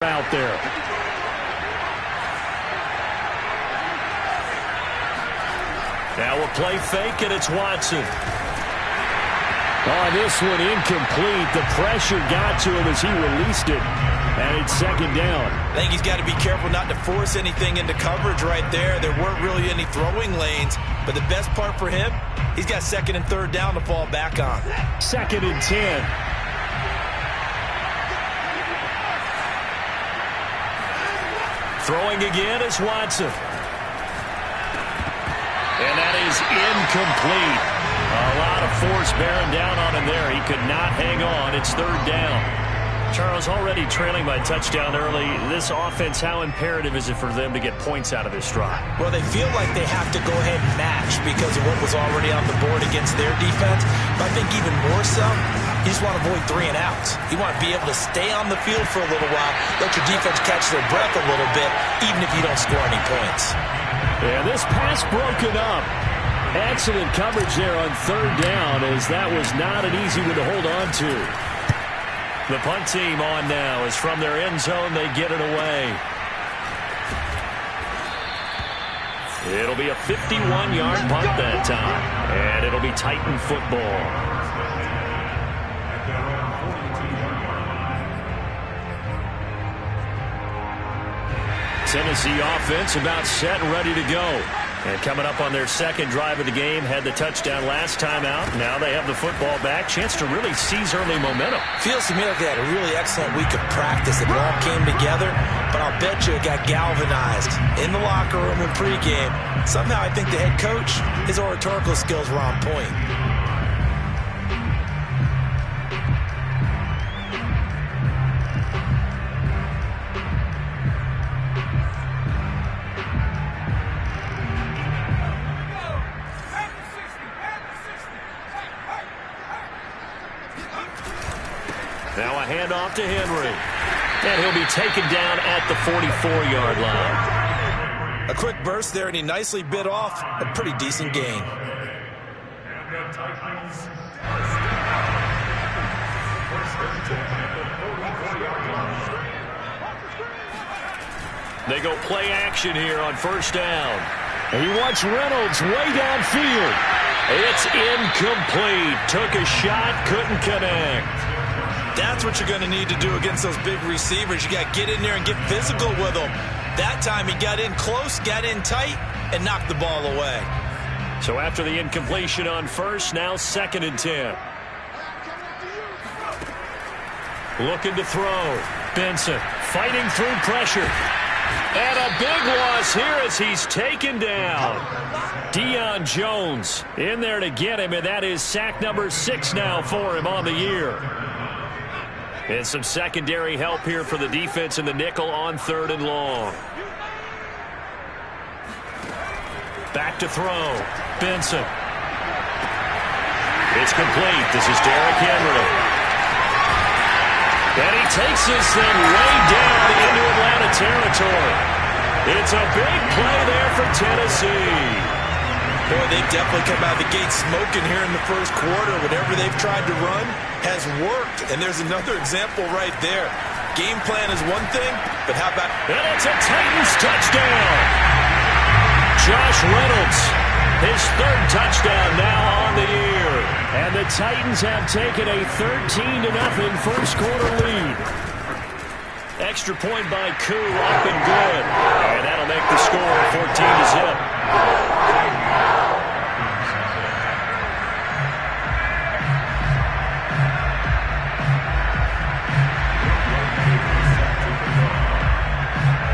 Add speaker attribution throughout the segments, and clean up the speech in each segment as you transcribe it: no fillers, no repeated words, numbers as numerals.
Speaker 1: out there. Now a play fake, and it's Watson. On this one, incomplete. The pressure got to him as he released it, and it's second down.
Speaker 2: I think he's got to be careful not to force anything into coverage right there. There weren't really any throwing lanes, but the best part for him, he's got second and third down to fall back on.
Speaker 1: Second and 10. Throwing again is Watson. And that is incomplete. A lot of force bearing down on him there. He could not hang on. It's third down. Charles, already trailing by touchdown early. This offense, how imperative is it for them to get points out of this drive?
Speaker 2: Well, they feel like they have to go ahead and match because of what was already on the board against their defense. But I think even more so, you just want to avoid 3 and outs. You want to be able to stay on the field for a little while, let your defense catch their breath a little bit, even if you don't score any points.
Speaker 1: Yeah, this pass broken up. Excellent coverage there on third down, as that was not an easy one to hold on to. The punt team on now is from their end zone. They get it away. It'll be a 51-yard punt that time, and it'll be Titan football. Tennessee offense about set and ready to go. And coming up on their second drive of the game, had the touchdown last time out. Now they have the football back. Chance to really seize early momentum.
Speaker 2: Feels to me like they had a really excellent week of practice. It all came together, but I'll bet you it got galvanized in the locker room in pregame. Somehow I think the head coach, his oratorical skills were on point.
Speaker 1: Now a handoff to Henry. And he'll be taken down at the 44-yard line.
Speaker 2: A quick burst there, and he nicely bit off a pretty decent gain.
Speaker 1: They go play action here on first down. And he wants Reynolds way downfield. It's incomplete. Took a shot, couldn't connect.
Speaker 2: That's what you're going to need to do against those big receivers. You got to get in there and get physical with them. That time he got in close, got in tight, and knocked the ball away.
Speaker 1: So after the incompletion on first, now second and 10. Looking to throw. Benson fighting through pressure. And a big loss here as he's taken down. Deion Jones in there to get him, and that is sack number 6 now for him on the year. And some secondary help here for the defense in the nickel on third and long. Back to throw. Benson. It's complete. This is Derrick Henry. And he takes this thing way down into Atlanta territory. It's a big play there for Tennessee.
Speaker 2: Boy, they've definitely come out of the gate smoking here in the first quarter. Whatever they've tried to run has worked. And there's another example right there. Game plan is one thing, but how about...
Speaker 1: And it's a Titans touchdown. Josh Reynolds, his third touchdown now on the year. And the Titans have taken a 13-0 first quarter lead. Extra point by Koo, up and good. And that'll make the score 14-0.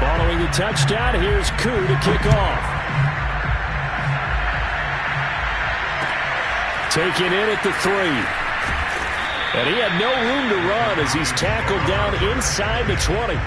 Speaker 1: Following the touchdown, here's Koo to kick off. Taken in at the 3. And he had no room to run as he's tackled down inside the 20.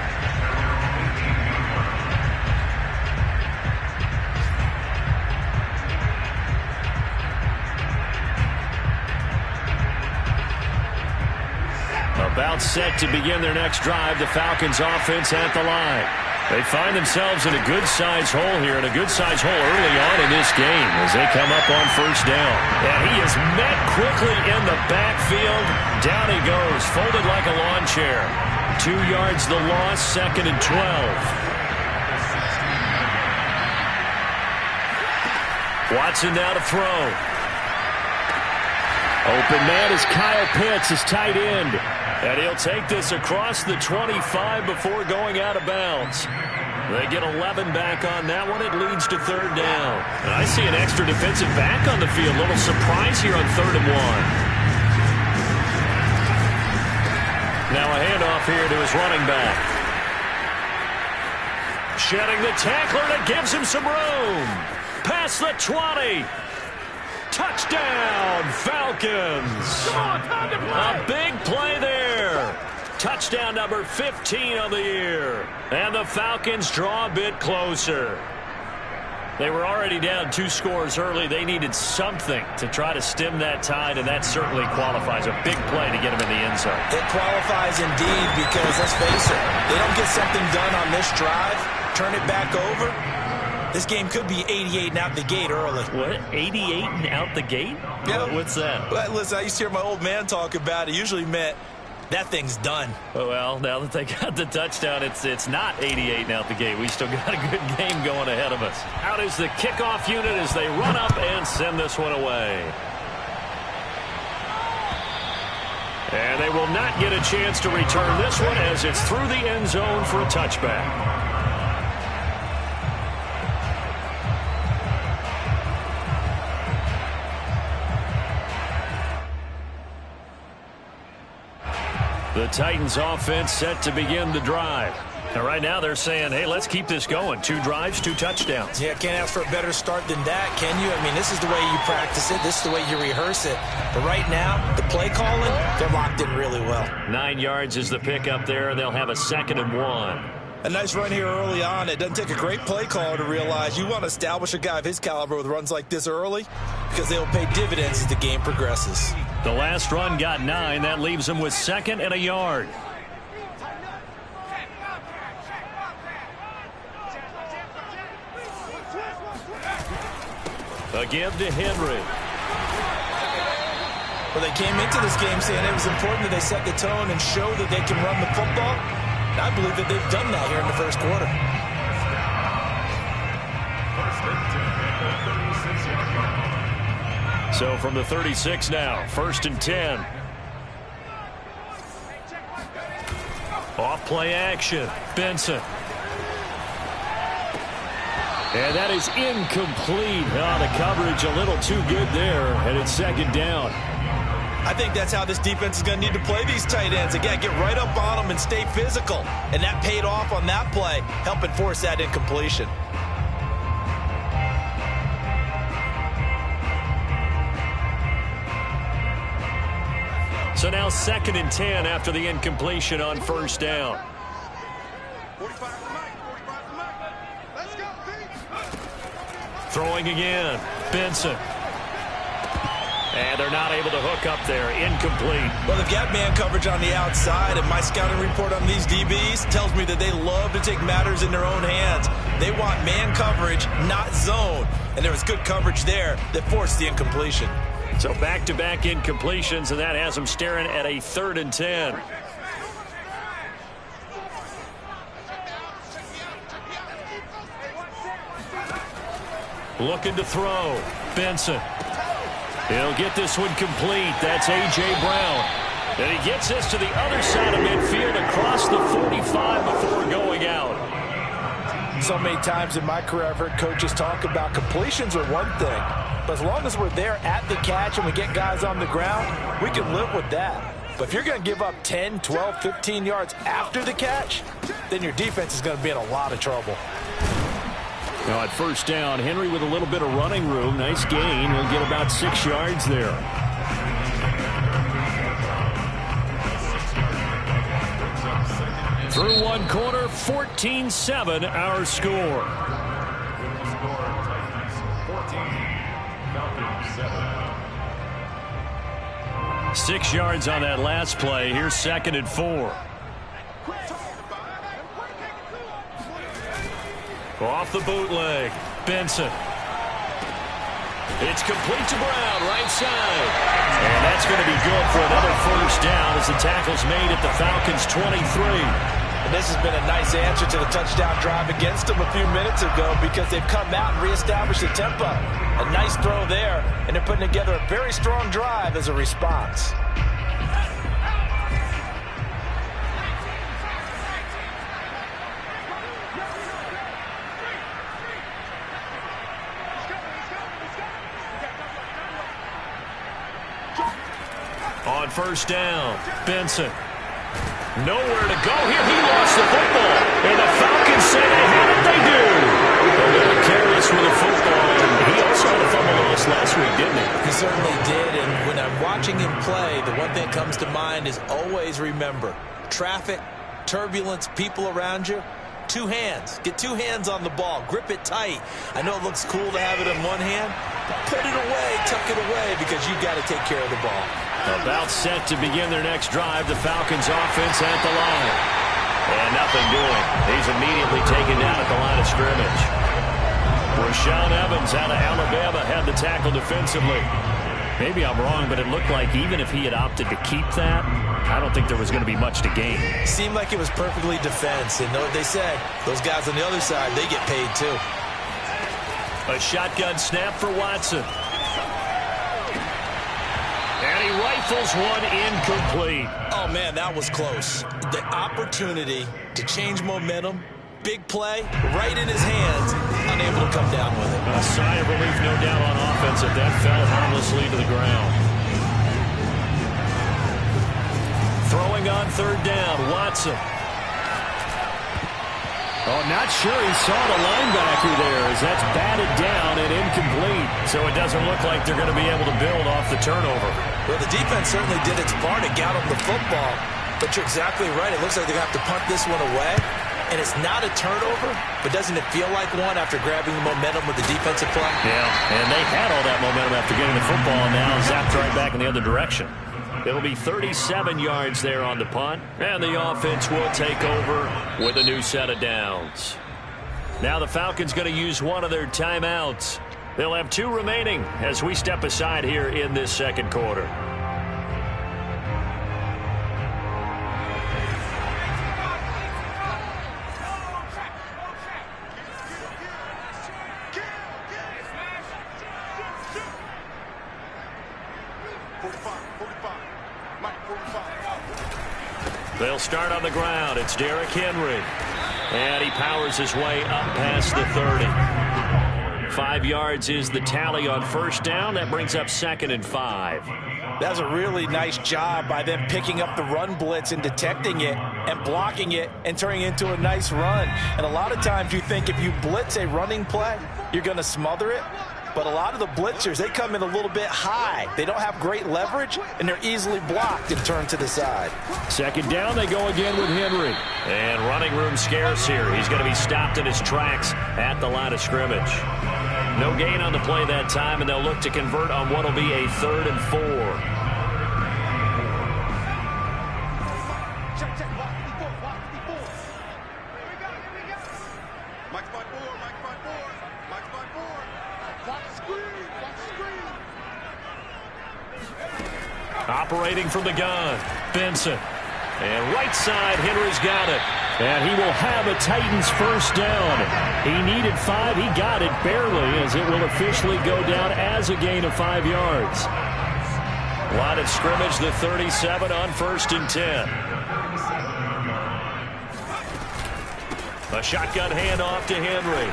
Speaker 1: About set to begin their next drive, the Falcons offense at the line. They find themselves in a good-sized hole here, and a good-sized hole early on in this game as they come up on first down. And he is met quickly in the backfield. Down he goes, folded like a lawn chair. 2 yards the loss, 2nd and 12. Watson now to throw. Open man is Kyle Pitts, his tight end. And he'll take this across the 25 before going out of bounds. They get 11 back on that one. It leads to 3rd down. And I see an extra defensive back on the field. A little surprise here on 3rd and 1. Now a handoff here to his running back. Shedding the tackler that gives him some room. Past the 20. Touchdown, Falcons. A big play there. Touchdown number 15 on the year. And the Falcons draw a bit closer. They were already down 2 scores early. They needed something to try to stem that tide, and that certainly qualifies. A big play to get them in the end zone.
Speaker 2: It qualifies indeed because, let's face it, they don't get something done on this drive, turn it back over. This game could be 88 and out the gate early.
Speaker 1: What? 88 and out the gate?
Speaker 2: Yeah.
Speaker 1: What's that?
Speaker 2: Well, listen, I used to hear my old man talk about it. Usually meant that thing's done.
Speaker 1: Well, now that they got the touchdown, it's not 88 and out the gate. We still got a good game going ahead of us. Out is the kickoff unit as they run up and send this one away. And they will not get a chance to return this one as it's through the end zone for a touchback. The Titans offense set to begin the drive. And right now they're saying, hey, let's keep this going. 2 drives, 2 touchdowns.
Speaker 2: Yeah, can't ask for a better start than that, can you? I mean, this is the way you practice it. This is the way you rehearse it. But right now, the play calling, they're locked in really well.
Speaker 1: 9 yards is the pickup there. They'll have a 2nd and 1.
Speaker 2: A nice run here early on. It doesn't take a great play caller to realize you want to establish a guy of his caliber with runs like this early because they'll pay dividends as the game progresses.
Speaker 1: The last run got 9. That leaves him with 2nd and a yard. A give to Henry.
Speaker 2: Well, they came into this game saying it was important that they set the tone and show that they can run the football. And I believe that they've done that here in the first quarter.
Speaker 1: So from the 36 now, 1st and 10. Off play action. Benson. And that is incomplete. Oh, the coverage a little too good there, and it's 2nd down.
Speaker 2: I think that's how this defense is going to need to play these tight ends. Again, get right up on them and stay physical. And that paid off on that play, helping force that incompletion.
Speaker 1: So now 2nd and 10 after the incompletion on 1st down. Throwing again. Benson. And they're not able to hook up there. Incomplete.
Speaker 2: Well, they've got man coverage on the outside, and my scouting report on these DBs tells me that they love to take matters in their own hands. They want man coverage, not zone. And there was good coverage there that forced the incompletion.
Speaker 1: So back-to-back incompletions, and that has them staring at a 3rd and 10. Looking to throw. Benson. He'll get this one complete. That's A.J. Brown. And he gets this to the other side of midfield across the 45 before going out.
Speaker 2: So many times in my career, I've heard coaches talk about completions are one thing. But as long as we're there at the catch and we get guys on the ground, we can live with that. But if you're going to give up 10, 12, 15 yards after the catch, then your defense is going to be in a lot of trouble.
Speaker 1: Now at 1st down, Henry with a little bit of running room. Nice gain. He'll get about 6 yards there. Through one quarter, 14-7 our score. 6 yards on that last play. Here's 2nd and 4. Off the bootleg. Benson. It's complete to Brown, right side. And that's going to be good for another first down as the tackle's made at the Falcons' 23.
Speaker 2: And this has been a nice answer to the touchdown drive against them a few minutes ago because they've come out and reestablished the tempo. A nice throw there, and they're putting together a very strong drive as a response.
Speaker 1: On first down, Benson. Nowhere to go here. He lost the football. And the Falcons say they have it. They do. They're going to carry us with the football. And he also had a fumble loss last week, didn't he?
Speaker 2: He certainly did. And when I'm watching him play, the one thing that comes to mind is always remember, traffic, turbulence, people around you. Two hands. Get two hands on the ball. Grip it tight. I know it looks cool to have it in one hand. Put it away, tuck it away, because you've got to take care of the ball.
Speaker 1: About set to begin their next drive, the Falcons offense at the line. And nothing doing. He's immediately taken down at the line of scrimmage. Rashaan Evans out of Alabama had the tackle defensively. Maybe I'm wrong, but it looked like even if he had opted to keep that, I don't think there was going to be much to gain.
Speaker 2: Seemed like it was perfectly defense. And know what they said? Those guys on the other side, they get paid too.
Speaker 1: A shotgun snap for Watson. And he rifles one incomplete.
Speaker 2: Oh, man, that was close. The opportunity to change momentum, big play, right in his hands, unable to come down with it.
Speaker 1: A sigh of relief, no doubt, on offense if that fell harmlessly to the ground. Throwing on third down, Watson. Oh, not sure he saw the linebacker there as that's batted down and incomplete. So it doesn't look like they're going to be able to build off the turnover.
Speaker 2: Well, the defense certainly did its part to get them the football. But you're exactly right. It looks like they're going to have to punt this one away. And it's not a turnover, but doesn't it feel like one after grabbing the momentum with the defensive play?
Speaker 1: Yeah, and they had all that momentum after getting the football, and now zapped right back in the other direction. It'll be 37 yards there on the punt, and the offense will take over with a new set of downs. Now the Falcons going to use one of their timeouts. They'll have two remaining as we step aside here in this second quarter. They'll start on the ground. It's Derrick Henry. And he powers his way up past the 30. 5 yards is the tally on first down. That brings up 2nd and 5.
Speaker 2: That's a really nice job by them picking up the run blitz and detecting it and blocking it and turning it into a nice run. And a lot of times you think if you blitz a running play, you're going to smother it. But a lot of the blitzers, they come in a little bit high. They don't have great leverage, and they're easily blocked and turned to the side.
Speaker 1: Second down, they go again with Henry. And running room scarce here. He's going to be stopped in his tracks at the line of scrimmage. No gain on the play that time, and they'll look to convert on what will be a 3rd and 4. Operating from the gun, Benson. And right side, Henry's got it. And he will have a Titans first down. He needed 5. He got it barely as it will officially go down as a gain of 5 yards. Line of scrimmage, the 37 on 1st and 10. A shotgun handoff to Henry.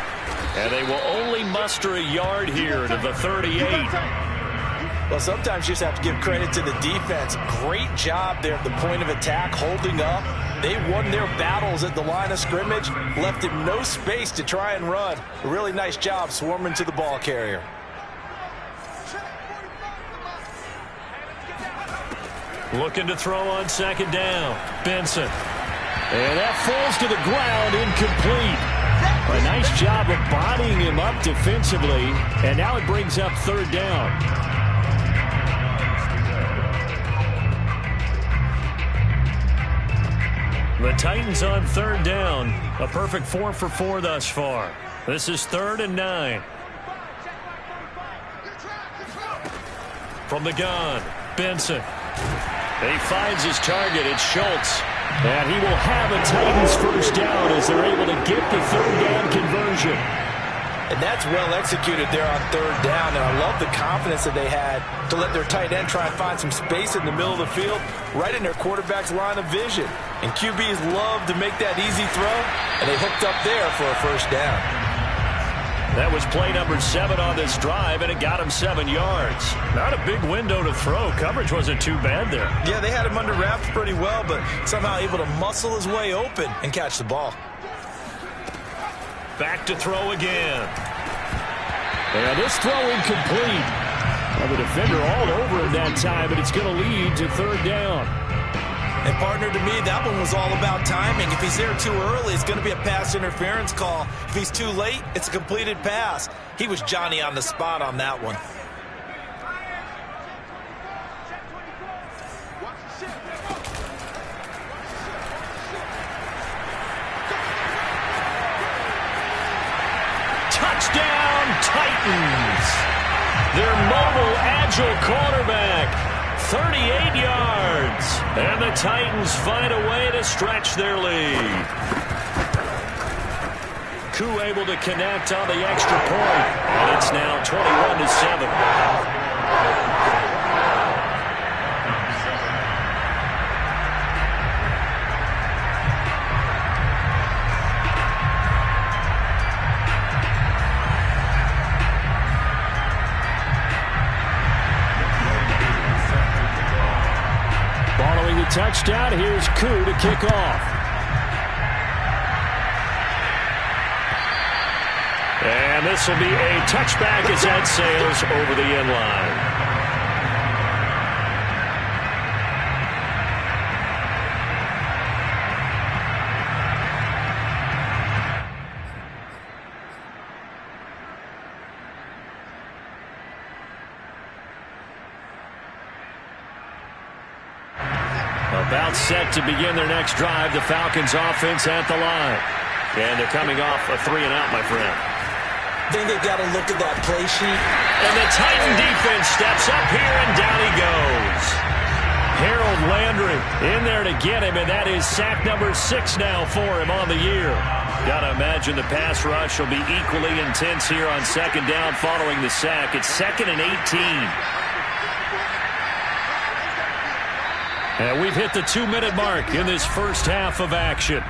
Speaker 1: And they will only muster a yard here to the 38.
Speaker 2: Well, sometimes you just have to give credit to the defense. Great job there at the point of attack, holding up. They won their battles at the line of scrimmage, left him no space to try and run. A really nice job swarming to the ball carrier.
Speaker 1: Looking to throw on second down. Benson. And that falls to the ground, incomplete. A nice job of bodying him up defensively. And now it brings up 3rd down. The Titans on 3rd down. A perfect 4 for 4 thus far. This is 3rd and 9. From the gun, Benson. He finds his target. It's Schultz. And he will have a Titans first down as they're able to get the third down conversion.
Speaker 2: And that's well executed there on third down. And I love the confidence that they had to let their tight end try and find some space in the middle of the field, right in their quarterback's line of vision. And QBs love to make that easy throw, and they hooked up there for a first down.
Speaker 1: That was play number 7 on this drive, and it got him 7 yards. Not a big window to throw. Coverage wasn't too bad there.
Speaker 2: Yeah, they had him under wraps pretty well, but somehow able to muscle his way open and catch the ball.
Speaker 1: Back to throw again. And this throw incomplete. Well, the defender all over him that time, and it's going to lead to third down.
Speaker 2: And, partner, to me, that one was all about timing. If he's there too early, it's going to be a pass interference call. If he's too late, it's a completed pass. He was Johnny on the spot on that one.
Speaker 1: Touchdown, Titans. Their mobile, agile quarterback. 38 yards. And the Titans find a way to stretch their lead. Koo able to connect on the extra point. And it's now 21-7. Touchdown. Here's Koo to kick off. And this will be a touchback as that sails over the end line. About set to begin their next drive. The Falcons offense at the line. And they're coming off a 3-and-out, my friend.
Speaker 2: I think they've got to look at that play sheet.
Speaker 1: And the Titan defense steps up here, and down he goes. Harold Landry in there to get him, and that is sack number 6 now for him on the year. Got to imagine the pass rush will be equally intense here on second down following the sack. It's 2nd and 18. And we've hit the 2-minute mark in this first half of action.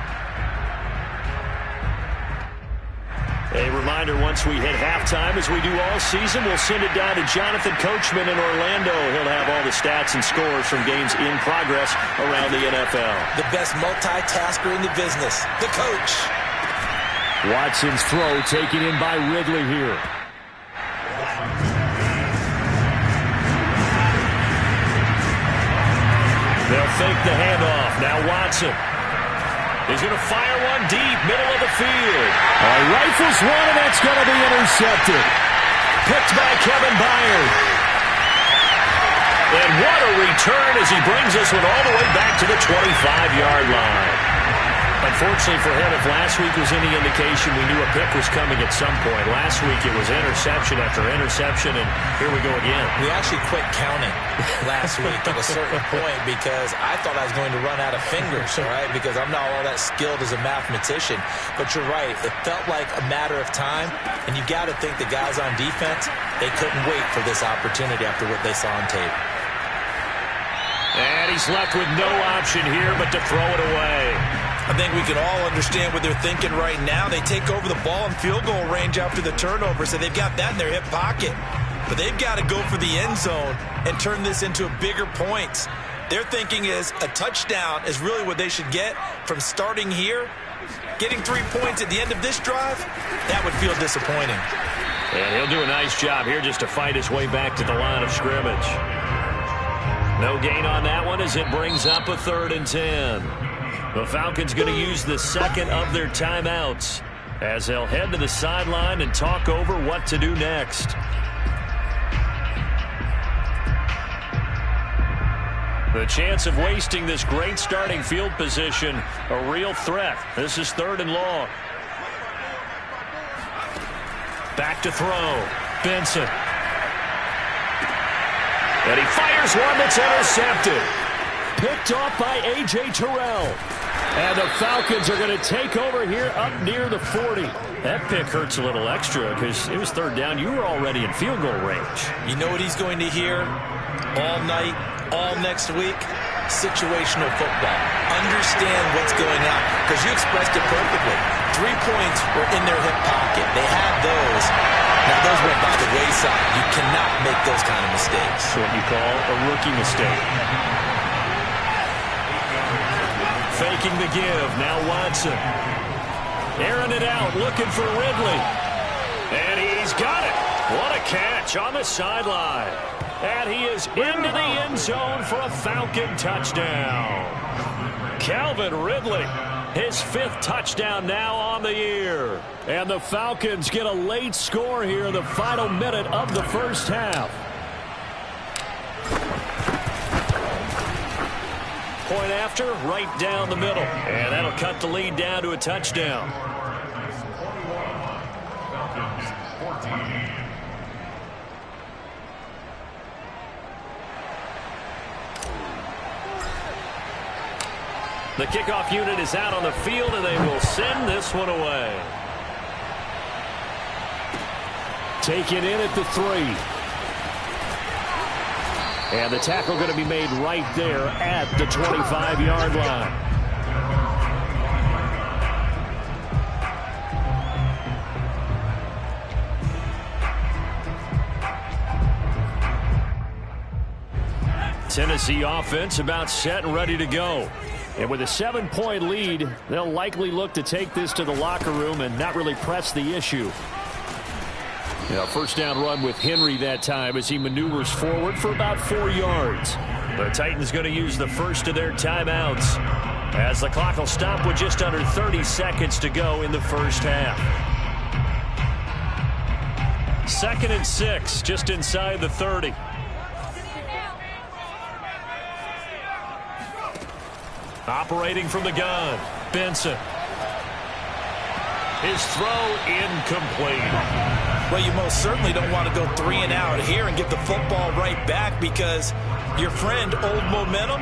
Speaker 1: A reminder, once we hit halftime, as we do all season, we'll send it down to Jonathan Coachman in Orlando. He'll have all the stats and scores from games in progress around the NFL.
Speaker 2: The best multitasker in the business, the coach.
Speaker 1: Watson's throw taken in by Ridley here. They'll fake the handoff. Now Watson. He's going to fire one deep, middle of the field. Rifles one, and that's going to be intercepted. Picked by Kevin Byard. And what a return as he brings this one all the way back to the 25-yard line. Unfortunately for him, if last week was any indication, we knew a pick was coming at some point. Last week it was interception after interception, and here we go again.
Speaker 2: We actually quit counting last week at a certain point because I thought I was going to run out of fingers, all right, because I'm not all that skilled as a mathematician. But you're right. It felt like a matter of time, and you got to think the guys on defense, they couldn't wait for this opportunity after what they saw on tape.
Speaker 1: And he's left with no option here but to throw it away.
Speaker 2: I think we can all understand what they're thinking right now. They take over the ball in field goal range after the turnover, so they've got that in their hip pocket. But they've got to go for the end zone and turn this into bigger points. Their thinking is a touchdown is really what they should get from starting here. Getting 3 points at the end of this drive, that would feel disappointing.
Speaker 1: And he'll do a nice job here just to fight his way back to the line of scrimmage. No gain on that one as it brings up a 3rd and 10. The Falcons going to use the second of their timeouts as they'll head to the sideline and talk over what to do next. The chance of wasting this great starting field position, a real threat. This is 3rd and long. Back to throw. Benson. And he fires one that's intercepted. Picked off by A.J. Terrell. And the Falcons are going to take over here up near the 40. That pick hurts a little extra because it was third down. You were already in field goal range.
Speaker 2: You know what he's going to hear all night, all next week? Situational football. Understand what's going on, because you expressed it perfectly. 3 points were in their hip pocket. They had those. Now, those went by the wayside. You cannot make those kind of mistakes.
Speaker 1: What you call a rookie mistake. Faking the give. Now Watson. Airing it out, looking for Ridley. And he's got it. What a catch on the sideline. And he is into the end zone for a Falcon touchdown. Calvin Ridley, his 5th touchdown now on the year. And the Falcons get a late score here in the final minute of the first half. Point after, right down the middle. And that'll cut the lead down to a touchdown. The kickoff unit is out on the field, and they will send this one away. Taken in at the 3. And the tackle going to be made right there at the 25-yard line. Tennessee offense about set and ready to go. And with a 7-point lead, they'll likely look to take this to the locker room and not really press the issue. First down run with Henry that time as he maneuvers forward for about 4 yards. The Titans going to use the first of their timeouts as the clock will stop with just under 30 seconds to go in the first half. 2nd and 6, just inside the 30. Operating from the gun, Benson. His throw incomplete.
Speaker 2: Well, you most certainly don't want to go 3 and out here and give the football right back, because your friend, Old Momentum,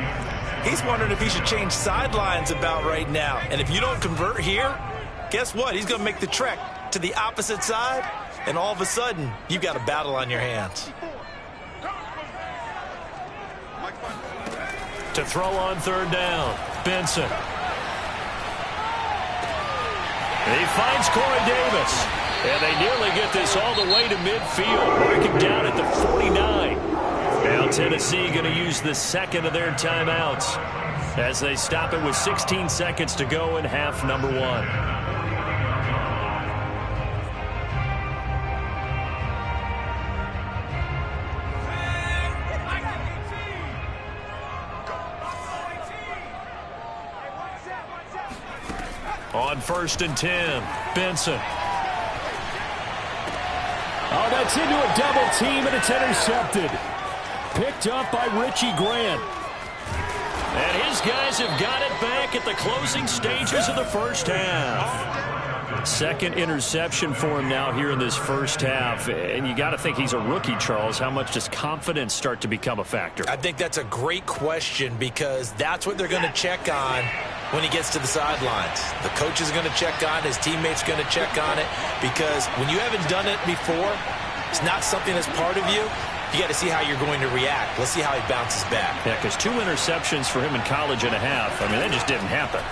Speaker 2: he's wondering if he should change sidelines about right now. And if you don't convert here, guess what? He's going to make the trek to the opposite side, and all of a sudden, you've got a battle on your hands.
Speaker 1: To throw on 3rd down, Benson. And he finds Corey Davis. And they nearly get this all the way to midfield, marking down at the 49. Now Tennessee going to use the 2nd of their timeouts as they stop it with 16 seconds to go in half number 1. On 1st and 10, Benson. Oh, that's into a double team, and it's intercepted. Picked up by Richie Grant. And his guys have got it back at the closing stages of the first half. 2nd interception for him now here in this first half. And you got to think he's a rookie, Charles. How much does confidence start to become a factor?
Speaker 2: I think that's a great question, because that's what they're going to check on when he gets to the sidelines. The coach is going to check on it. His teammates are going to check on it, because when you haven't done it before, it's not something that's part of you. You got to see how you're going to react. Let's see how he bounces back.
Speaker 1: Yeah, because 2 interceptions for him in college and a half. I mean, that just didn't happen.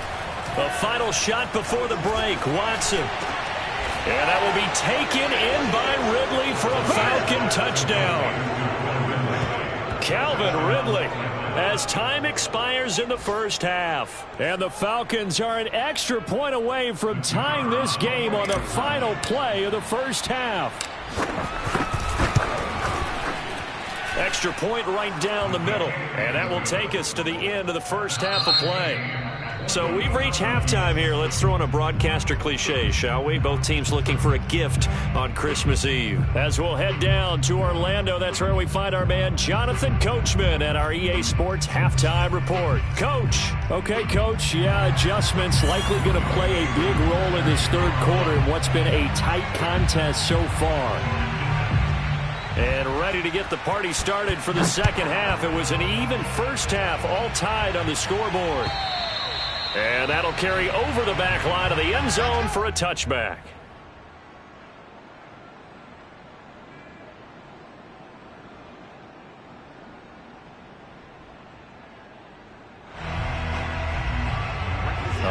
Speaker 1: A final shot before the break, Watson. And that will be taken in by Ridley for a Falcon touchdown. Calvin Ridley, as time expires in the first half. And the Falcons are an extra point away from tying this game on the final play of the first half. Extra point right down the middle. And that will take us to the end of the first half of play. So we've reached halftime here. Let's throw in a broadcaster cliche, shall we? Both teams looking for a gift on Christmas Eve. As we'll head down to Orlando, that's where we find our man Jonathan Coachman at our EA Sports Halftime Report. Coach. Okay, Coach. Yeah, adjustments likely going to play a big role in this third quarter in what's been a tight contest so far. And ready to get the party started for the second half. It was an even first half, all tied on the scoreboard. And that'll carry over the back line of the end zone for a touchback.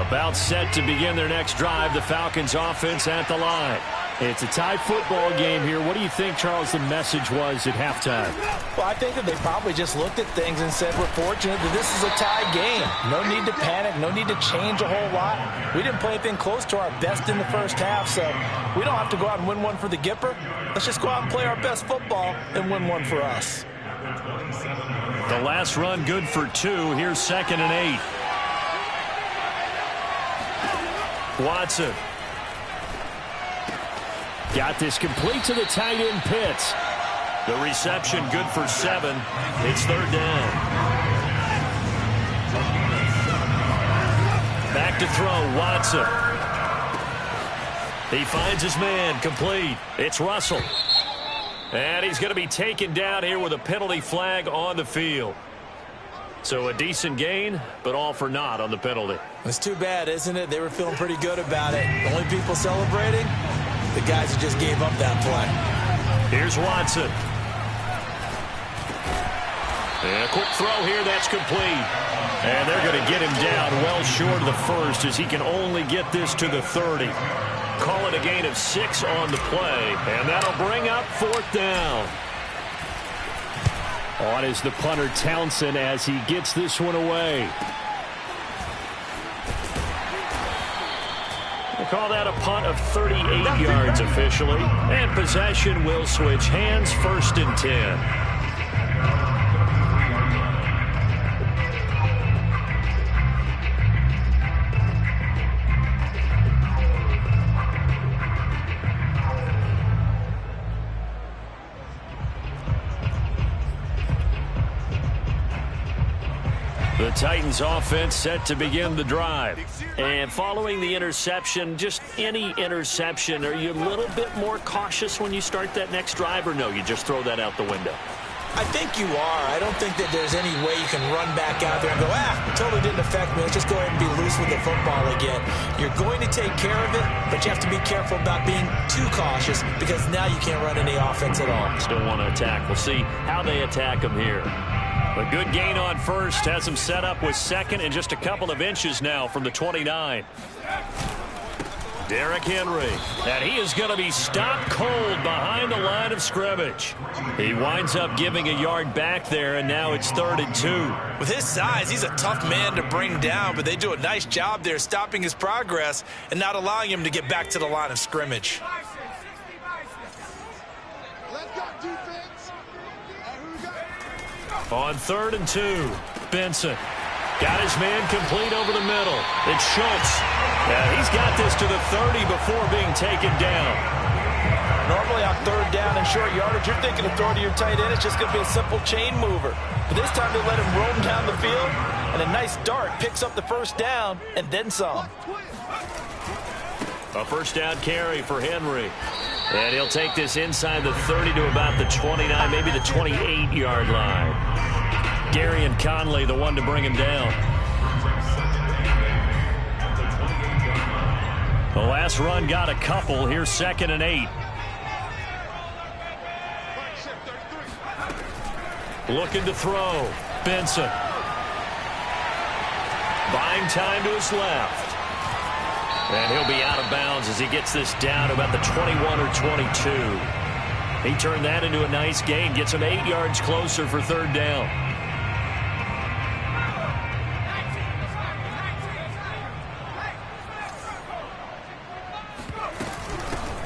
Speaker 1: About set to begin their next drive, the Falcons offense at the line.
Speaker 3: It's a tie football game here. What do you think, Charles, the message was at halftime?
Speaker 2: Well, I think that they probably just looked at things and said, we're fortunate that this is a tie game. No need to panic. No need to change a whole lot. We didn't play anything close to our best in the first half, so we don't have to go out and win one for the Gipper. Let's just go out and play our best football and win one for us.
Speaker 1: The last run good for 2. Here's 2nd and 8. Watson.
Speaker 3: Got this complete to the tight end, Pitts.
Speaker 1: The reception good for 7. It's 3rd down. Back to throw, Watson. He finds his man, complete. It's Russell. And he's going to be taken down here with a penalty flag on the field. So a decent gain, but all for naught on the penalty.
Speaker 2: It's too bad, isn't it? They were feeling pretty good about it. The only people celebrating, the guys who just gave up that play.
Speaker 1: Here's Watson. And a quick throw here, that's complete. And they're going to get him down well short of the first as he can only get this to the 30. Call it a gain of 6 on the play, and that'll bring up 4th down.
Speaker 3: On is the punter, Townsend, as he gets this one away.
Speaker 1: We'll call that a punt of 38 yards officially. And possession will switch hands, 1st and 10. The Titans offense set to begin the drive. And following the interception, just any interception, are you a little bit more cautious when you start that next drive, or no, you just throw that out the window?
Speaker 2: I think you are. I don't think that there's any way you can run back out there and go, it totally didn't affect me. Let's just go ahead and be loose with the football again. You're going to take care of it, but you have to be careful about being too cautious because now you can't run any offense at all.
Speaker 1: Still want to attack. We'll see how they attack them here. A good gain on first has him set up with 2nd and just a couple of inches now from the 29. Derrick Henry, and he is going to be stopped cold behind the line of scrimmage. He winds up giving a yard back there, and now it's 3rd and 2.
Speaker 2: With his size, he's a tough man to bring down, but they do a nice job there stopping his progress and not allowing him to get back to the line of scrimmage.
Speaker 1: On 3rd and 2, Benson got his man complete over the middle. It's Schultz. And he's got this to the 30 before being taken down.
Speaker 2: Normally on 3rd down and short yardage, you're thinking of throwing to your tight end. It's just going to be a simple chain mover. But this time they let him roam down the field, and a nice dart picks up the 1st down and then some.
Speaker 1: A 1st down carry for Henry. And he'll take this inside the 30 to about the 29, maybe the 28-yard line. Darian Conley, the one to bring him down. The last run got a couple. Here's 2nd and 8. Looking to throw. Benson. Buying time to his left. And he'll be out of bounds as he gets this down to about the 21 or 22. He turned that into a nice gain. Gets him 8 yards closer for 3rd down.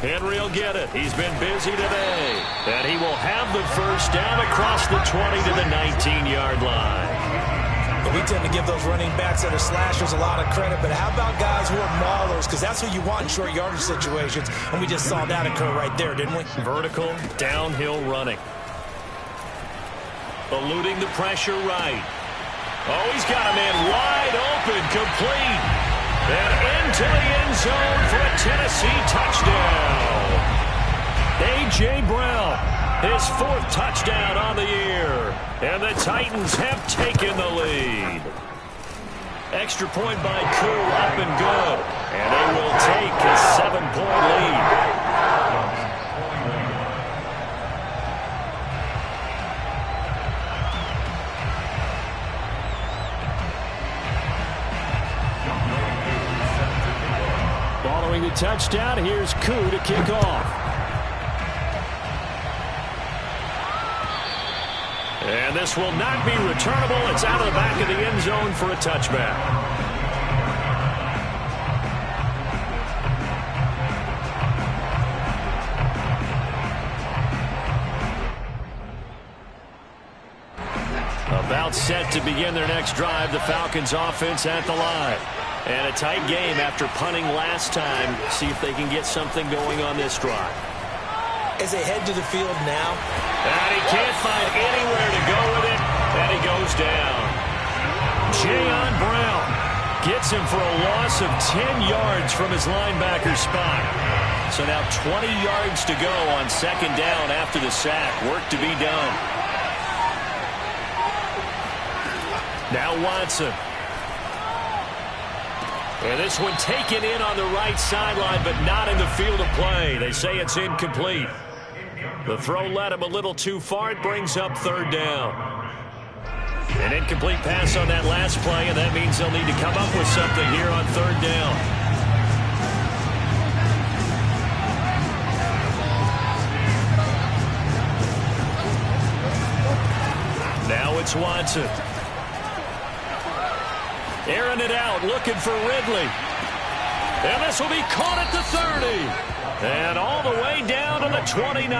Speaker 1: Henry will get it. He's been busy today. And he will have the 1st down across the 20 to the 19-yard line.
Speaker 2: But we tend to give those running backs that are slashers a lot of credit. But how about guys who are maulers? Because that's who you want in short yardage situations. And we just saw that occur right there, didn't we?
Speaker 1: Vertical, downhill running. Eluding the pressure right. Oh, he's got a man wide open, complete. And into the end zone for a Tennessee touchdown. A.J. Brown. his 4th touchdown on the year. And the Titans have taken the lead. Extra point by Koo, up and good. And they will take a 7-point lead. Following the touchdown, here's Koo to kick off. And this will not be returnable. It's out of the back of the end zone for a touchback. About set to begin their next drive, the Falcons offense at the line. And a tight game after punting last time. See if they can get something going on this drive.
Speaker 2: As they head to the field now.
Speaker 1: And he can't find anywhere to go with it. And he goes down. Jayon Brown gets him for a loss of 10 yards from his linebacker spot. So now 20 yards to go on 2nd down after the sack. Work to be done. Now Watson. And this one taken in on the right sideline, but not in the field of play. They say it's incomplete. The throw led him a little too far. It brings up 3rd down. An incomplete pass on that last play, and that means they'll need to come up with something here on 3rd down. Now it's Watson. Airing it out, looking for Ridley. And this will be caught at the 30. And all the way down to the 29.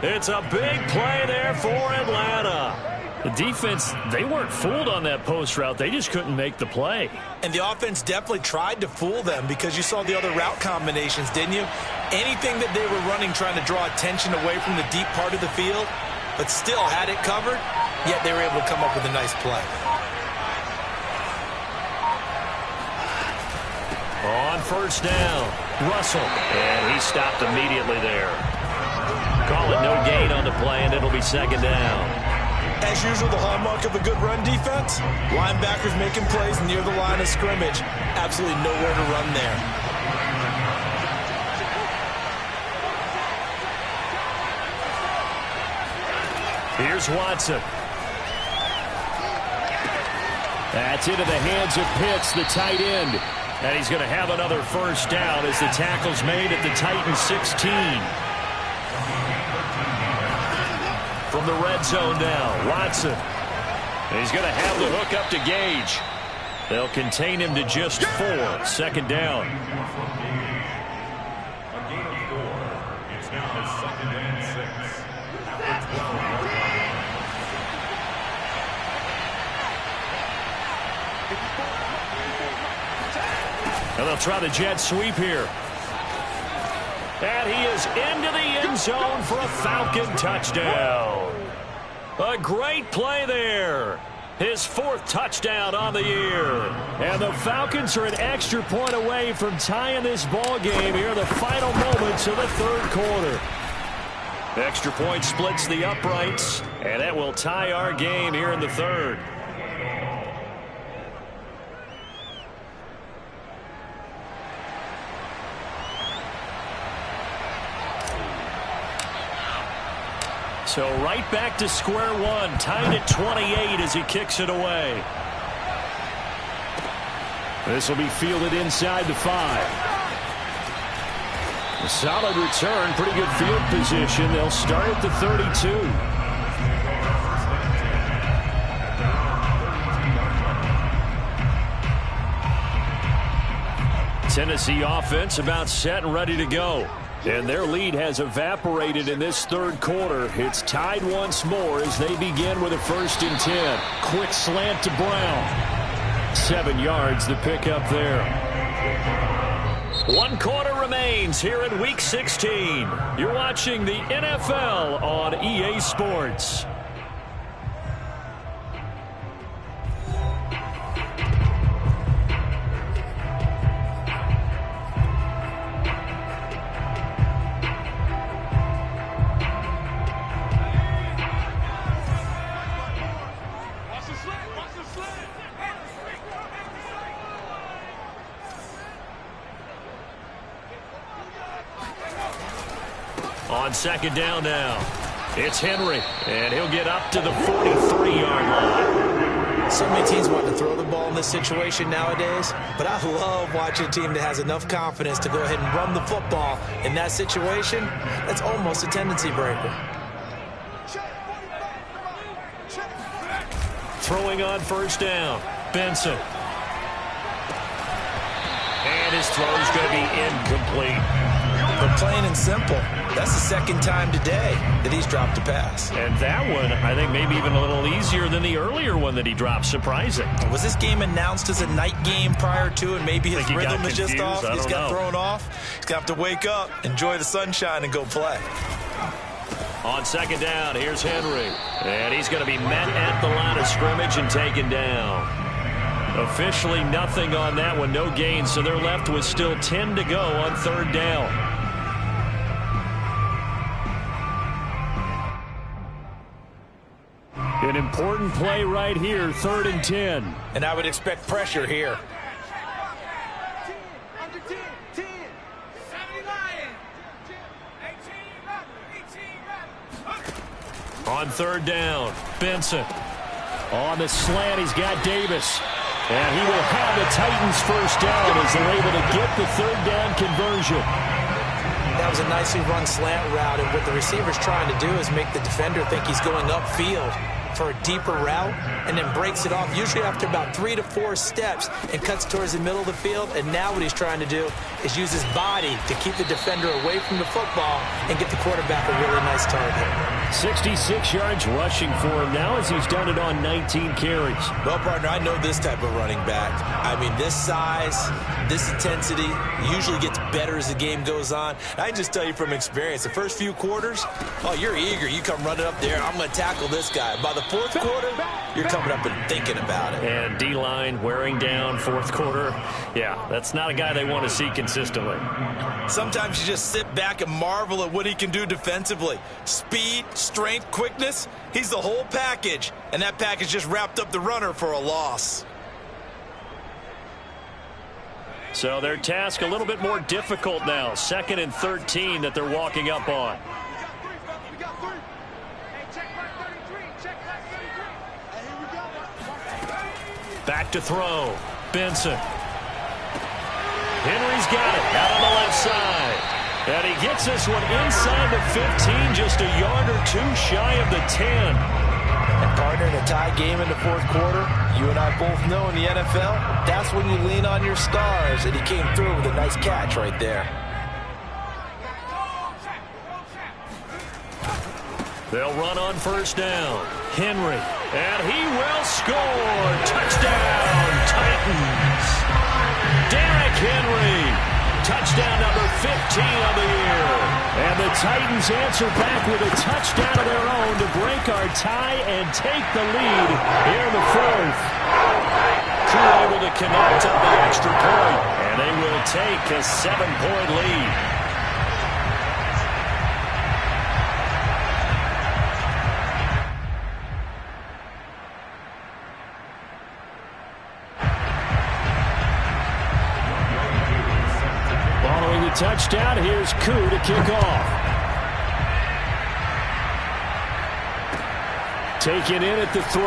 Speaker 1: It's a big play there for Atlanta. The defense, they weren't fooled on that post route. They just couldn't make the play.
Speaker 2: And the offense definitely tried to fool them because you saw the other route combinations, didn't you? Anything that they were running trying to draw attention away from the deep part of the field, but still had it covered, yet they were able to come up with a nice play.
Speaker 1: On 1st down, Russell. And he stopped immediately there. Call it no gain on the play, and it'll be 2nd down.
Speaker 2: As usual, the hallmark of a good run defense, linebackers making plays near the line of scrimmage. Absolutely nowhere to run there.
Speaker 1: Here's Watson. That's into the hands of Pitts, the tight end. And he's going to have another 1st down as the tackle's made at the Titans 16. From the red zone now, Watson. And he's going to have the hook up to Gage. They'll contain him to just 4. 2nd down.
Speaker 4: A gain of 4. It's now 2nd and 6.
Speaker 1: And they'll try the jet sweep here. And he is into the end zone for a Falcon touchdown. A great play there. His 4th touchdown on the year. And the Falcons are an extra point away from tying this ball game here in the final moments of the 3rd quarter. Extra point splits the uprights, and that will tie our game here in the 3rd. So right back to square one, tied at 28 as he kicks it away. This will be fielded inside the 5. A solid return, pretty good field position. They'll start at the 32. Tennessee offense about set and ready to go. And their lead has evaporated in this 3rd quarter. It's tied once more as they begin with a 1st and 10. Quick slant to Brown. 7 yards the pickup there. 1 quarter remains here in Week 16. You're watching the NFL on EA Sports. On second down now, it's Henry, and he'll get up to the 43-yard line.
Speaker 2: So many teams want to throw the ball in this situation nowadays, but I love watching a team that has enough confidence to go ahead and run the football in that situation. That's almost a tendency breaker.
Speaker 1: Throwing on first down, Benson. And his throw is going to be incomplete.
Speaker 2: But plain and simple, that's the second time today that he's dropped a pass.
Speaker 1: And that one, I think, maybe even a little easier than the earlier one that he dropped. Surprising.
Speaker 2: Was this game announced as a night game prior to, and maybe his rhythm is just off? He's got thrown off. He's going to have to wake up, enjoy the sunshine, and go play.
Speaker 1: On second down, here's Henry. And he's going to be met at the line of scrimmage and taken down. Officially nothing on that one, no gain, so they're left with still 10 to go on third down. An important play right here, 3rd and 10.
Speaker 2: And I would expect pressure here.
Speaker 1: On third down, Benson. On the slant, he's got Davis. And he will have the Titans first down as they're able to get the third down conversion.
Speaker 2: That was a nicely run slant route, and what the receiver's trying to do is make the defender think he's going upfield for a deeper route, and then breaks it off, usually after about 3 to 4 steps, and cuts towards the middle of the field. And now what he's trying to do is use his body to keep the defender away from the football and get the quarterback a really nice target.
Speaker 1: 66 yards rushing for him now as he's done it on 19 carries.
Speaker 2: Well, partner, I know this type of running back. I mean, this size, this intensity usually gets better as the game goes on. I can just tell you from experience, the first few quarters, oh, you're eager. You come running up there, I'm going to tackle this guy. By the fourth quarter, you're coming up and thinking about it.
Speaker 1: And D-line wearing down fourth quarter. Yeah, that's not a guy they want to see consistently.
Speaker 2: Sometimes you just sit back and marvel at what he can do defensively. Speed, strength, quickness, he's the whole package. And that package just wrapped up the runner for a loss.
Speaker 1: So their task a little bit more difficult now. 2nd and 13 that they're walking up on. Back to throw. Benson. Henry's got it out on the left side. And he gets this one inside the 15, just a yard or two shy of the 10.
Speaker 2: And partner, in a tie game in the fourth quarter, you and I both know in the NFL, that's when you lean on your stars. And he came through with a nice catch right there.
Speaker 1: They'll run on first down. Henry. And he will score. Touchdown, Titans. Derrick Henry. Touchdown number 15 of the year. And the Titans answer back with a touchdown of their own to break our tie and take the lead here in the fourth. Crew able to connect on the extra point. And they will take a 7-point lead. Touchdown. Here's Koo to kick off. Taken in at the 3.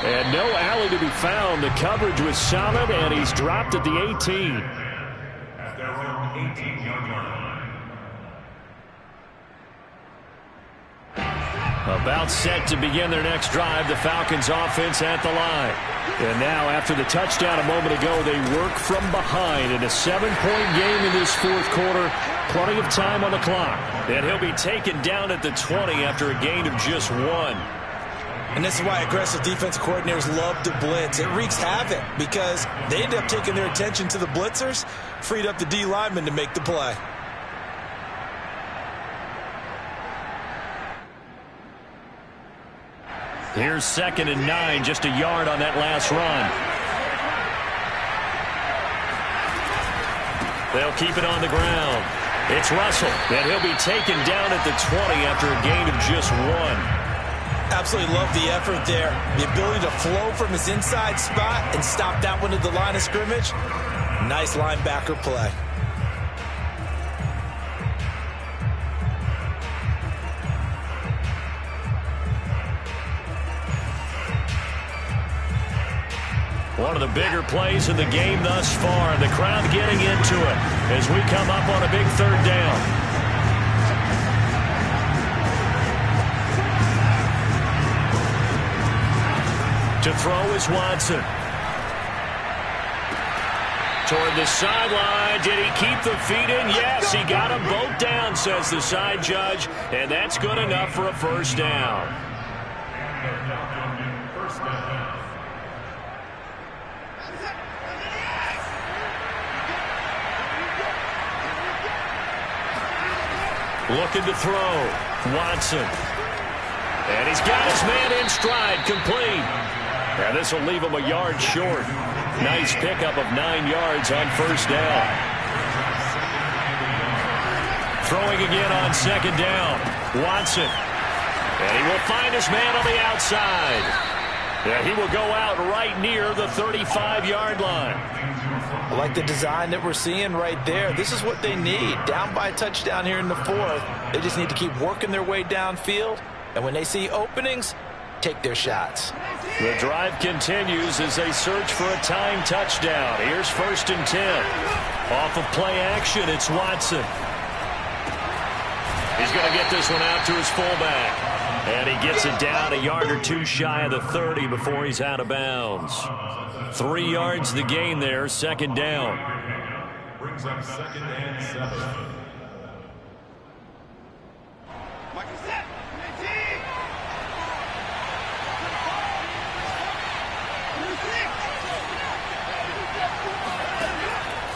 Speaker 1: And no alley to be found. The coverage was solid, and he's dropped at the 18.
Speaker 4: At their own 18-yard line.
Speaker 1: About set to begin their next drive. The Falcons offense at the line. And now, after the touchdown a moment ago, they work from behind in a 7-point game in this fourth quarter. Plenty of time on the clock. And he'll be taken down at the 20 after a gain of just 1.
Speaker 2: And this is why aggressive defense coordinators love to blitz. It wreaks havoc because they end up taking their attention to the blitzers, freed up the D lineman to make the play.
Speaker 1: Here's 2nd and 9, just a yard on that last run. They'll keep it on the ground. It's Russell, and he'll be taken down at the 20 after a gain of just 1.
Speaker 2: Absolutely love the effort there. The ability to flow from his inside spot and stop that one at the line of scrimmage. Nice linebacker play.
Speaker 1: One of the bigger plays in the game thus far. The crowd getting into it as we come up on a big third down. To throw is Watson. Toward the sideline. Did he keep the feet in? Yes, he got them both down, says the side judge. And that's good enough for a first down. Looking to throw. Watson. And he's got his man in stride, complete. And this will leave him a yard short. Nice pickup of 9 yards on first down. Throwing again on second down. Watson. And he will find his man on the outside. Yeah, he will go out right near the 35-yard line.
Speaker 2: I like the design that we're seeing right there. This is what they need. Down by a touchdown here in the fourth. They just need to keep working their way downfield. And when they see openings, take their shots.
Speaker 1: The drive continues as they search for a tying touchdown. Here's 1st and 10. Off of play action, it's Watson. He's going to get this one out to his fullback. And he gets it down a yard or two shy of the 30 before he's out of bounds. 3 yards the gain there, second down.
Speaker 4: Brings up 2nd and 7.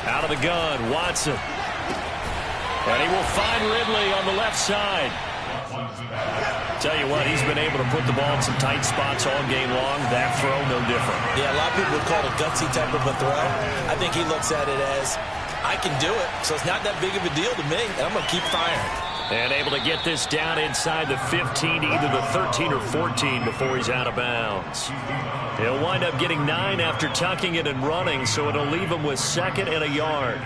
Speaker 1: Out of the gun, Watson. And he will find Ridley on the left side. Tell you what, he's been able to put the ball in some tight spots all game long. That throw, no different.
Speaker 2: Yeah, a lot of people would call it a gutsy type of a throw. I think he looks at it as, I can do it, so it's not that big of a deal to me, and I'm going to keep firing.
Speaker 1: And able to get this down inside the 15, either the 13 or 14 before he's out of bounds. He'll wind up getting 9 after tucking it and running, so it'll leave him with 2nd and a yard.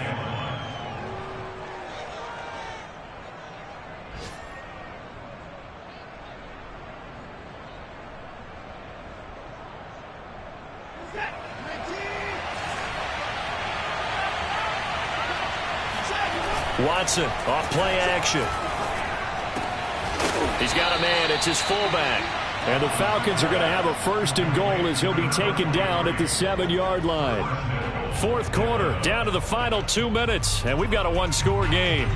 Speaker 1: Watson off play action. He's got a man. It's his fullback.
Speaker 3: And the Falcons are going to have a 1st and goal as he'll be taken down at the 7-yard line.
Speaker 1: 4th quarter, down to the final 2 minutes, and we've got a 1-score game.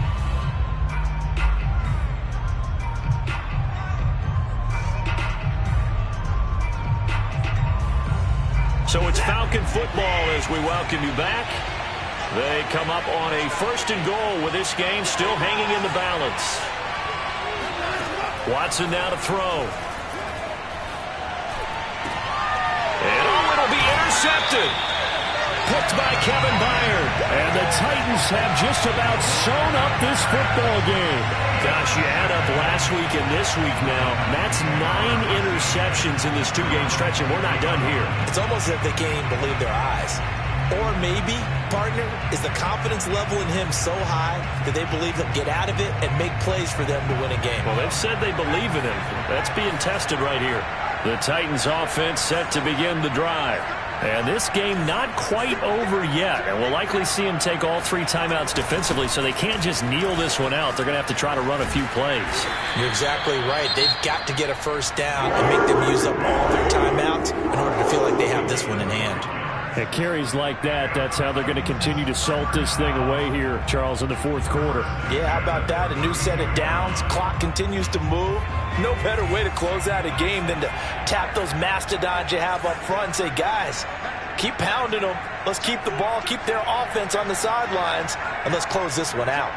Speaker 1: So it's Falcon football as we welcome you back. They come up on a 1st and goal with this game still hanging in the balance. Watson now to throw. And oh, it'll be intercepted. Picked by Kevin Byard.
Speaker 3: And the Titans have just about sewn up this football game.
Speaker 1: Gosh, you add up last week and this week now. That's 9 interceptions in this 2-game stretch, and we're not done here.
Speaker 2: It's almost as if they can't even believe their eyes. Or maybe, partner, is the confidence level in him so high that they believe he'll get out of it and make plays for them to win a game.
Speaker 1: Well, they've said they believe in him. That's being tested right here. The Titans offense set to begin the drive. And this game not quite over yet. And we'll likely see him take all 3 timeouts defensively, so they can't just kneel this one out. They're going to have to try to run a few plays.
Speaker 2: You're exactly right. They've got to get a first down and make them use up all their timeouts in order to feel like they have this one in hand.
Speaker 3: At carries like that, that's how they're going to continue to salt this thing away here, Charles, in the 4th quarter.
Speaker 2: Yeah, how about that? A new set of downs. Clock continues to move. No better way to close out a game than to tap those mastodons you have up front and say, guys, keep pounding them. Let's keep the ball, keep their offense on the sidelines, and let's close this one out.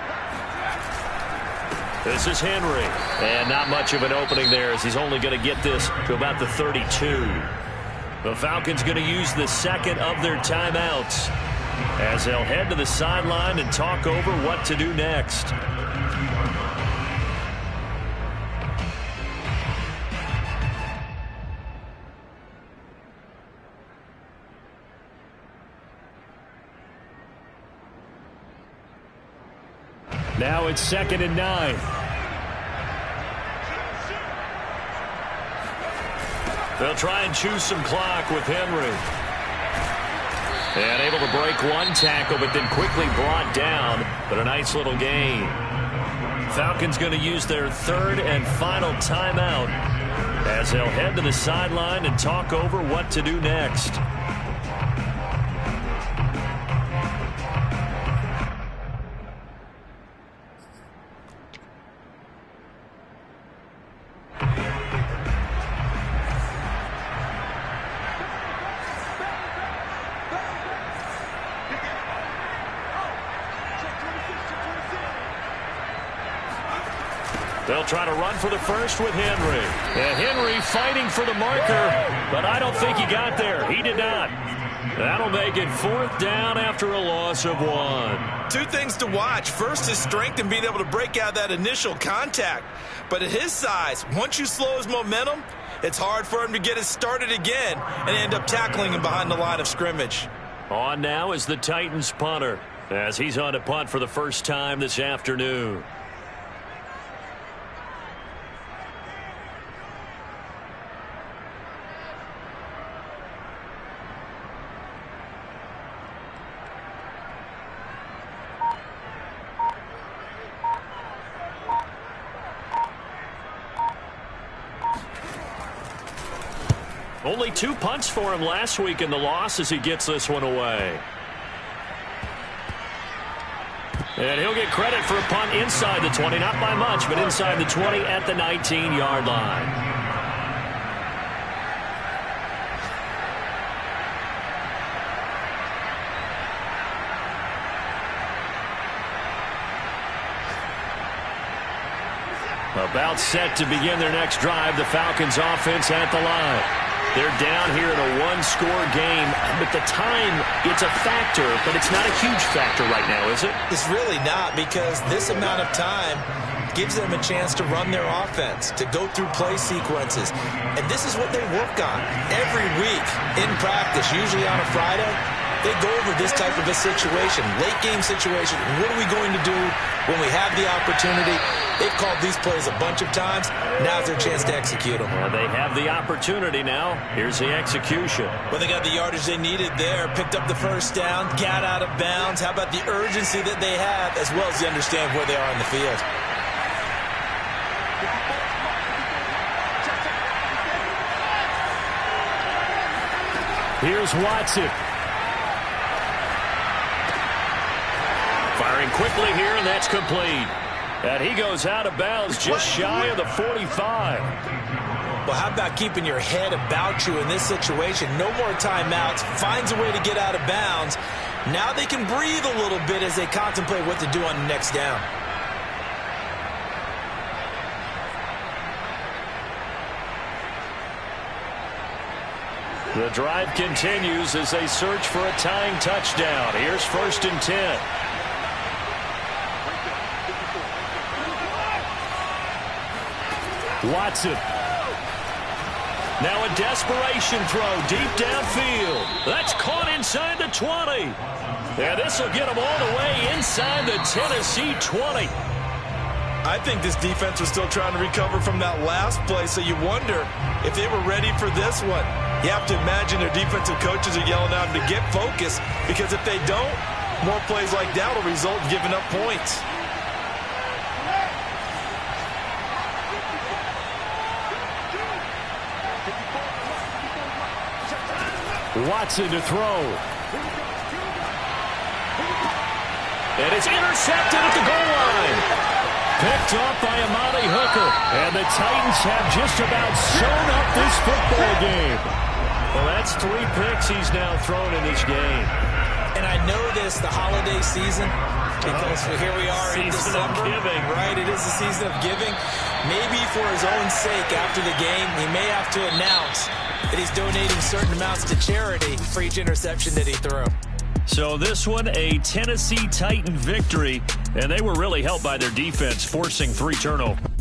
Speaker 1: This is Henry. And not much of an opening there as he's only going to get this to about the 32. The Falcons going to use the 2nd of their timeouts as they'll head to the sideline and talk over what to do next.
Speaker 3: Now it's 2nd and 9.
Speaker 1: They'll try and choose some clock with Henry. And able to break one tackle, but then quickly brought down. But a nice little gain. Falcons going to use their third and final timeout as they'll head to the sideline and talk over what to do next. They'll try to run for the first with Henry. And Henry fighting for the marker, but I don't think he got there. He did not. That'll make it 4th down after a loss of 1.
Speaker 2: 2 things to watch. First, his strength and being able to break out that initial contact. But at his size, once you slow his momentum, it's hard for him to get it started again and end up tackling him behind the line of scrimmage.
Speaker 1: On now is the Titans punter as he's on to punt for the first time this afternoon. Only 2 punts for him last week in the loss as he gets this one away. And he'll get credit for a punt inside the 20, not by much, but inside the 20 at the 19-yard line. About set to begin their next drive, the Falcons offense at the line. They're down here in a 1-score game, but the time, it's a factor, but it's not a huge factor right now, is it?
Speaker 2: It's really not, because this amount of time gives them a chance to run their offense, to go through play sequences. And this is what they work on every week in practice, usually on a Friday. They go over this type of a situation, late game situation. What are we going to do when we have the opportunity? They've called these plays a bunch of times. Now's their chance to execute them.
Speaker 1: Well, they have the opportunity now. Here's the execution.
Speaker 2: Well, they got the yardage they needed there. Picked up the first down, got out of bounds. How about the urgency that they have, as well as they understand where they are in the field?
Speaker 3: Here's Watson.
Speaker 1: Firing quickly here, and that's complete. And he goes out of bounds just shy of the 45.
Speaker 2: Well, how about keeping your head about you in this situation? No more timeouts. Finds a way to get out of bounds. Now they can breathe a little bit as they contemplate what to do on the next down.
Speaker 1: The drive continues as they search for a tying touchdown. Here's 1st and 10.
Speaker 3: Watson.
Speaker 1: Now a desperation throw deep downfield. That's caught inside the 20. And this will get them all the way inside the Tennessee 20.
Speaker 2: I think this defense was still trying to recover from that last play, so you wonder if they were ready for this one. You have to imagine their defensive coaches are yelling at them to get focused, because if they don't, more plays like that will result in giving up points.
Speaker 3: Watson to throw.
Speaker 1: And it's intercepted at the goal line.
Speaker 3: Picked up by Amani Hooker. And the Titans have just about sewn up this football game.
Speaker 1: Well, that's 3 picks he's now thrown in this game.
Speaker 2: And I know this, the holiday season, because here we are in December.
Speaker 1: Season of giving.
Speaker 2: Right, it is the season of giving. Maybe for his own sake after the game, he may have to announce that he's donating certain amounts to charity for each interception that he threw.
Speaker 1: So this one, a Tennessee Titan victory, and they were really helped by their defense, forcing 3 turnovers.